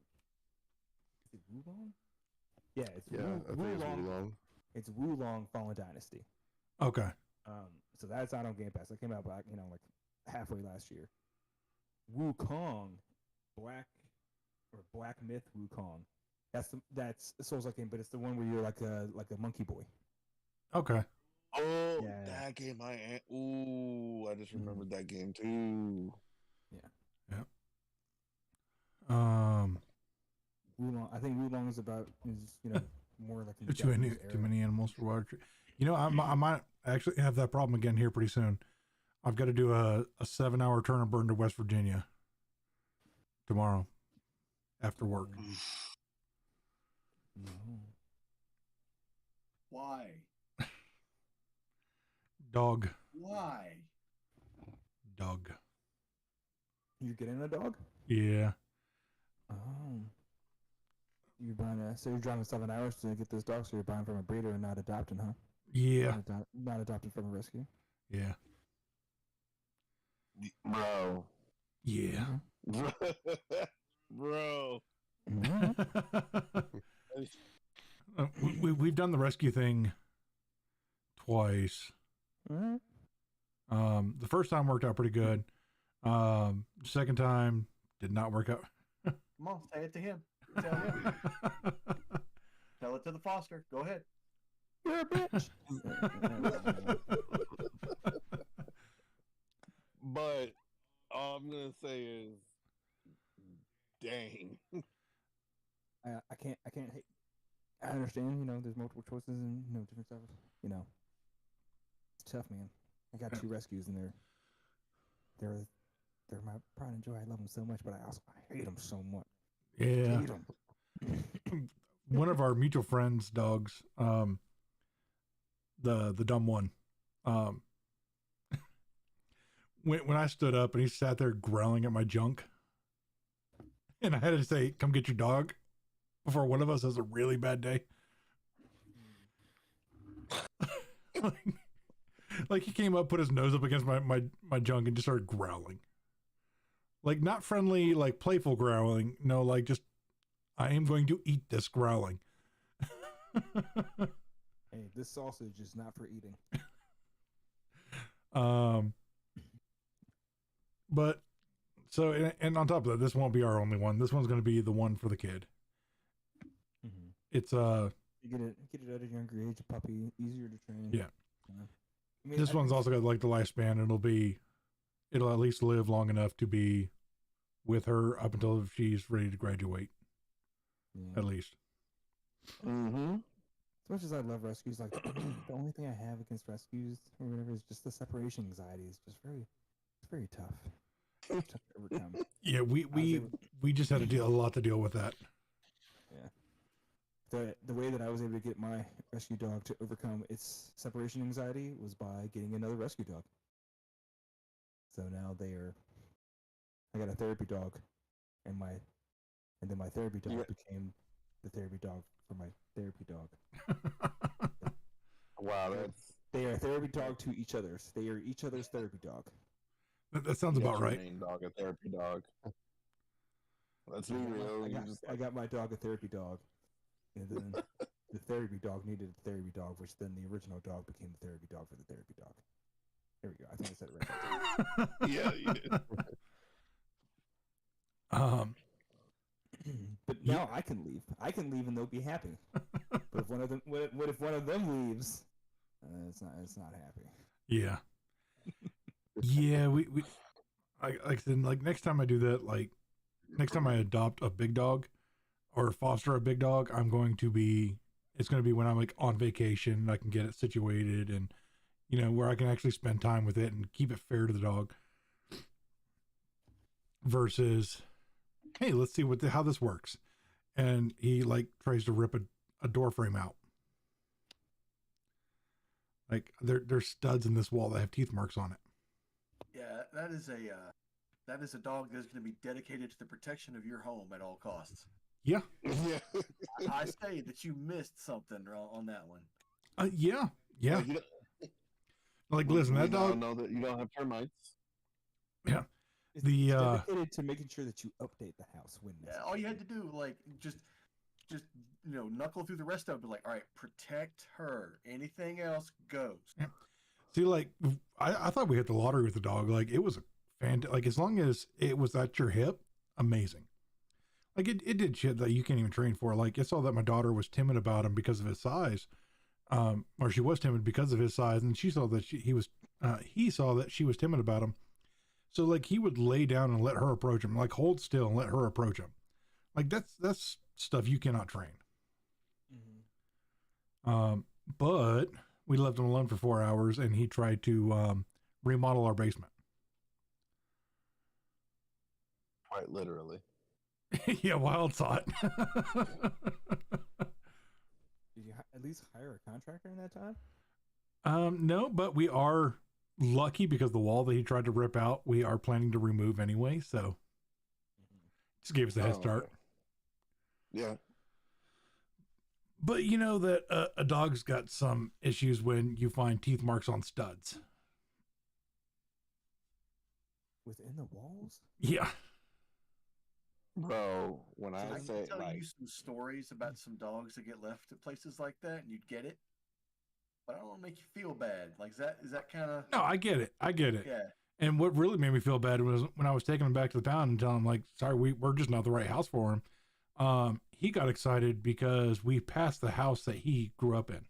is it Wulong? Yeah, it's Yeah, I think it's Wulong. Wulong. It's Wulong Fallen Dynasty. Okay. So that's out on Game Pass. That came out back, like halfway last year. Wukong, Black Myth Wukong. That's a Souls-like game, but it's the one where you're like a monkey boy. Okay. Oh, Yeah. that game I just remembered that game too. Wulong. I think Wulong is more like in the Too many, Japanese too era. many animals for water. I might actually have that problem again here pretty soon. I've got to do a 7-hour turn and burn to West Virginia tomorrow after work. No. Why? Dog. Why? You're getting a dog? Yeah. Oh. You're buying so you're driving 7 hours to get this dog, so you're buying from a breeder and not adopting, huh? Yeah. Not adopting from a rescue. Yeah. Bro. Yeah. Bro. We've done the rescue thing twice. Mm-hmm. The first time worked out pretty good. Second time did not work out. Come on, say it to him. Tell him. Tell it to the foster. Go ahead. You're a bitch. But all I'm gonna say is, dang. I can't hate. I understand, there's multiple choices and different stuff. It's tough, man. I got 2 rescues and they're my pride and joy. I love them so much, but I hate them so much. Yeah. Hate them. One of our mutual friends' dogs, the dumb one, when I stood up and he sat there growling at my junk, and I had to say, "Come get your dog," before one of us has a really bad day. like he came up, put his nose up against my junk, and just started growling. Like not friendly, like playful growling. No, like just, I am going to eat this growling. Hey, this sausage is not for eating. But so, and on top of that, this won't be our only one. This one's going to be the one for the kid. Mm-hmm. It's You get it at a younger age, a puppy, easier to train. Yeah. I mean, this one's also got like the lifespan. It'll at least live long enough to be with her up until she's ready to graduate. Yeah. At least. Mm-hmm. As much as I love rescues, like the only thing I have against rescues or whatever is just the separation anxiety. It's just very tough. Tough to overcome. Yeah, we just had a lot to deal with that. Yeah. The way that I was able to get my rescue dog to overcome its separation anxiety was by getting another rescue dog. So now I got a therapy dog, and then my therapy dog became the therapy dog for my therapy dog. Wow, They are therapy dog to each other. They are each other's therapy dog. That sounds about right. Main dog, a therapy dog. Let's be real. I got my dog a therapy dog, and then the therapy dog needed a therapy dog, which then the original dog became the therapy dog for the therapy dog. There we go. I think I said it right. Yeah, you did. But now I can leave. I can leave and they'll be happy. But if one of them, what if one of them leaves? It's not happy. Yeah. Yeah, we like I said, like next time I do that, like next time I adopt a big dog or foster a big dog, it's going to be when I'm like on vacation and I can get it situated and where I can actually spend time with it and keep it fair to the dog versus, hey, let's see how this works. And he like tries to rip a door frame out. Like there's studs in this wall that have teeth marks on it. Yeah, that is a dog that's going to be dedicated to the protection of your home at all costs. Yeah. Yeah. I say that you missed something on that one. Yeah. Like, listen, that dog. Know that you don't have termites. Yeah. It's dedicated to making sure that you update the house when necessary. Yeah, all you had to do, like, just knuckle through the rest of it. Like, all right, protect her. Anything else goes. Yeah. See, like, I thought we hit the lottery with the dog. Like, it was like, as long as it was at your hip, amazing. Like, it did shit that you can't even train for. Like, I saw that my daughter was timid about him because of his size. Or she was timid because of his size, and she saw that he saw that she was timid about him. So, like, he would lay down and let her approach him, like, hold still and let her approach him. Like, that's stuff you cannot train. Mm-hmm. But we left him alone for 4 hours, and he tried to remodel our basement. Quite literally. Yeah, wild thought. Did you at least hire a contractor in that time? No, but we are lucky because the wall that he tried to rip out, we are planning to remove anyway. So just gave us a head start. Okay. Yeah. But you know that a dog's got some issues when you find teeth marks on studs. Within the walls? Yeah. Bro, when I I say can tell like you some stories about some dogs that get left at places like that, and you'd get it. But I don't want to make you feel bad. Like, is that kind of? No, I get it. Yeah. And what really made me feel bad was when I was taking him back to the pound and telling him, like, sorry, we're just not the right house for him. He got excited because we passed the house that he grew up in.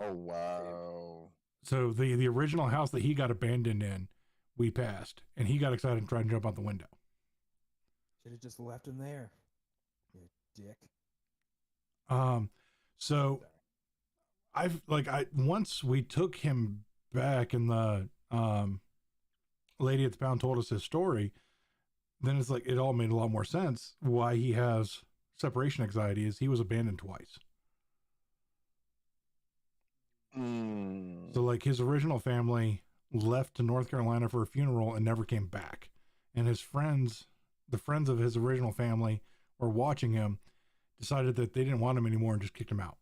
oh wow. So the original house that he got abandoned in, we passed, and he got excited and tried to jump out the window. Should have just left him there. You dick. So once we took him back and the lady at the pound told us his story, then it's like it all made a lot more sense why he has separation anxiety. Is he was abandoned twice. So like his original family left to North Carolina for a funeral and never came back, and his friends, the friends of his original family, were watching him, decided that they didn't want him anymore and just kicked him out.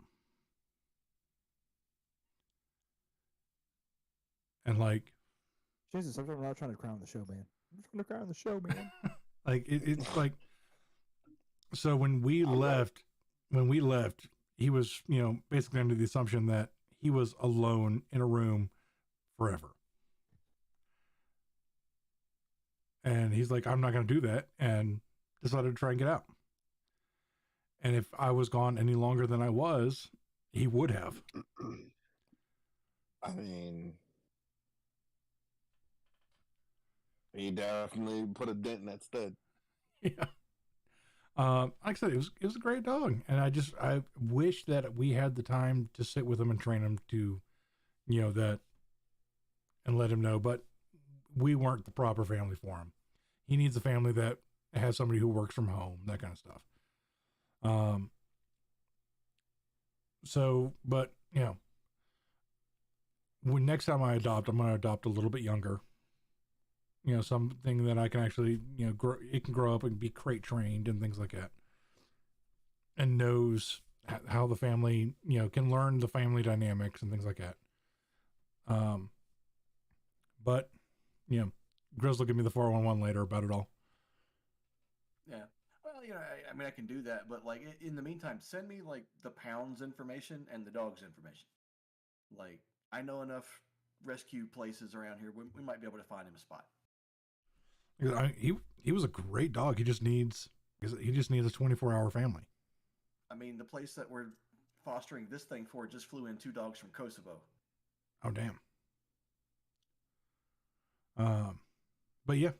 And like, Jesus, I'm not trying to crown the show, man. I'm trying to crown the show, man. like it's like, so when we left, he was, basically under the assumption that he was alone in a room forever. And he's like, I'm not going to do that, and decided to try and get out. And if I was gone any longer than I was, he would have. I mean, he definitely put a dent in that stud. Yeah. Like I said, it was a great dog, and I wish that we had the time to sit with him and train him to, that, and let him know. But we weren't the proper family for him. He needs a family that has somebody who works from home, that kind of stuff. So, but when next time I adopt, I'm going to adopt a little bit younger. Something that I can actually, it can grow up and be crate trained and things like that, and knows how the family, can learn the family dynamics and things like that. But Grizz will give me the 411 later about it all. Yeah. Well, I mean, I can do that, but like in the meantime, send me like the pound's information and the dog's information. Like, I know enough rescue places around here. We might be able to find him a spot. He was a great dog. He just needs a 24-hour family. I mean, the place that we're fostering this thing for just flew in 2 dogs from Kosovo. Oh, damn. But yeah,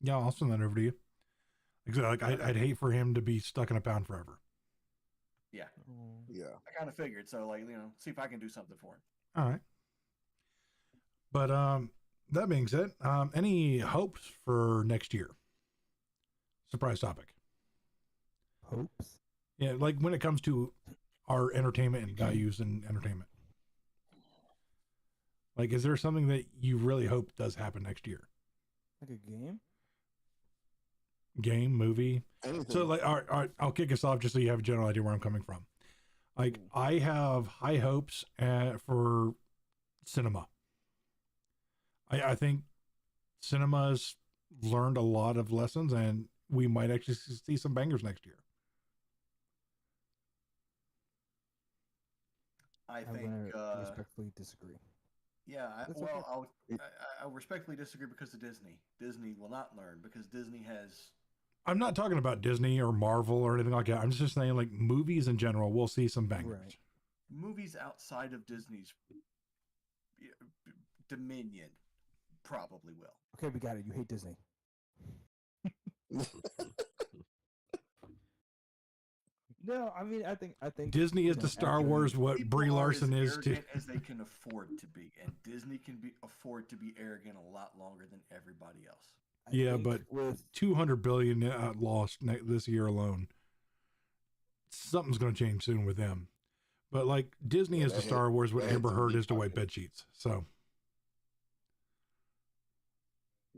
I'll send that over to you. Like I'd hate for him to be stuck in a pound forever. Yeah. Yeah. I kind of figured. So, like, see if I can do something for him. All right. But that being said, any hopes for next year? Surprise topic. Hopes? Yeah, like when it comes to our entertainment and values in entertainment. Like, is there something that you really hope does happen next year? Like a game? Game, movie. Anything. So, like, all right, I'll kick us off just so you have a general idea where I'm coming from. Like, I have high hopes for cinema. I think cinema's learned a lot of lessons, and we might actually see some bangers next year. I'm going to respectfully disagree. Yeah, That's okay. I'll respectfully disagree because of Disney. Disney will not learn because Disney has... I'm not talking about Disney or Marvel or anything like that. I'm just saying, like, movies in general, we'll see some bangers. Right. Movies outside of Disney's dominion probably will. Okay, we got it. You hate Disney. No, I mean, I think Disney is to Star Wars what People Brie are Larson as is to... arrogant as they can afford to be, and Disney can afford to be arrogant a lot longer than everybody else. Yeah, but with 200 billion lost this year alone. Something's going to change soon with them. But like Disney is to Star Wars what Amber Heard is to white bed sheets. So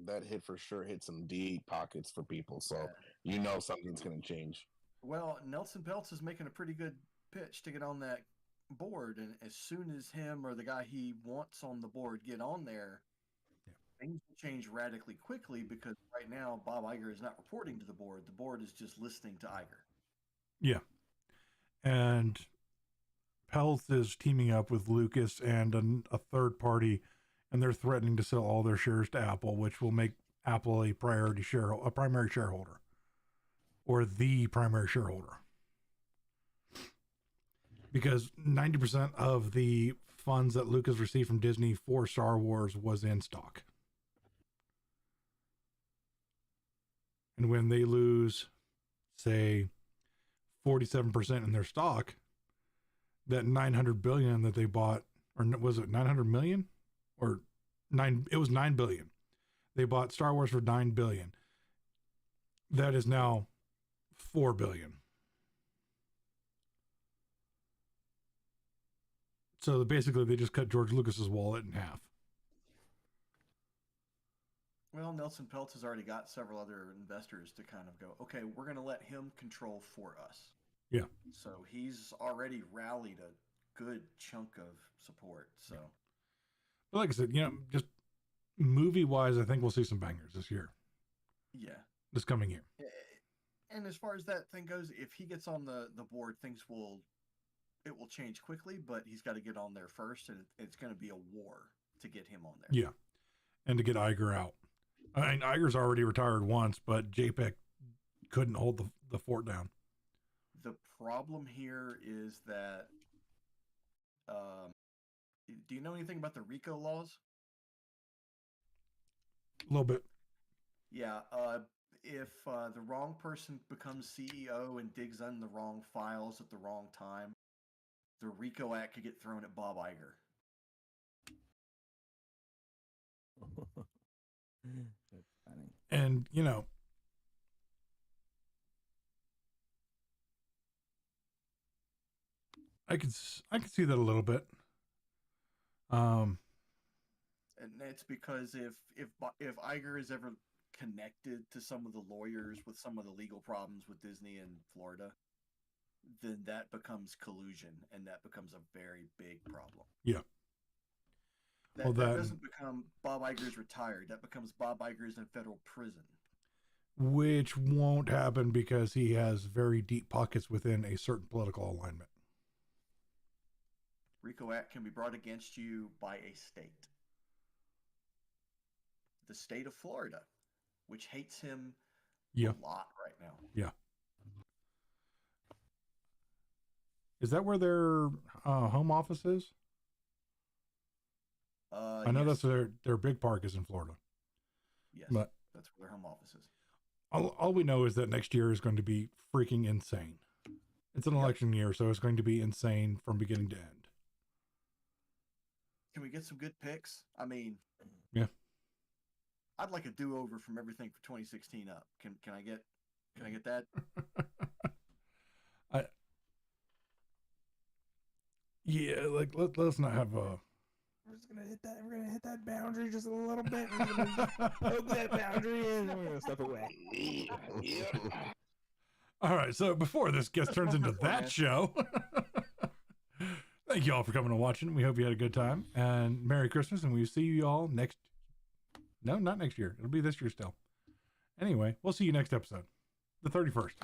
that hit for sure hit some deep pockets for people. So something's going to change. Well, Nelson Peltz is making a pretty good pitch to get on that board, and as soon as him or the guy he wants on the board get on there, things will change radically quickly because right now Bob Iger is not reporting to the board. The board is just listening to Iger. Yeah. And Peltz is teaming up with Lucas and a third party, and they're threatening to sell all their shares to Apple, which will make Apple a primary shareholder. Or the primary shareholder. Because 90% of the funds that Lucas received from Disney for Star Wars was in stock. And when they lose, say, 47% in their stock, that 900 billion that they bought, or was it 900 million? Or it was 9 billion. They bought Star Wars for 9 billion. That is now 4 billion. So basically they just cut George Lucas's wallet in half. Well, Nelson Peltz has already got several other investors to kind of go, okay, we're going to let him control for us. Yeah. So he's already rallied a good chunk of support. So, but like I said, just movie wise, I think we'll see some bangers this year. Yeah. This coming year. And as far as that thing goes, if he gets on the board, things will it will change quickly, but he's got to get on there first, and it's going to be a war to get him on there. Yeah, and to get Iger out. I mean, Iger's already retired once, but JPEG couldn't hold the fort down. The problem here is that, do you know anything about the RICO laws? A little bit. Yeah, if the wrong person becomes CEO and digs in the wrong files at the wrong time, the RICO Act could get thrown at Bob Iger. That's funny. And, you know, I could see that a little bit. And it's because if Iger is ever connected to some of the lawyers with some of the legal problems with Disney in Florida, then that becomes collusion, and that becomes a very big problem. Yeah. That doesn't become Bob Iger's retired. That becomes Bob Iger's in federal prison. Which won't happen because he has very deep pockets within a certain political alignment. RICO Act can be brought against you by a state. The state of Florida, which hates him a lot right now. Yeah. Is that where their home office is? I know yes. that's their big park is in Florida. Yes, but that's where their home office is. All we know is that next year is going to be freaking insane. It's an election year, so it's going to be insane from beginning to end. Can we get some good picks? I mean, yeah. I'd like a do-over from everything for 2016 up. Can I get that? Like let's not have a. We're just gonna hit that. We're gonna hit that boundary just a little bit. We're gonna poke that boundary in, and we're gonna step away. All right. So before this turns into that show, thank you all for coming and watching. We hope you had a good time, and Merry Christmas. And we see you all next. No, not next year. It'll be this year still. Anyway, we'll see you next episode, the 31st.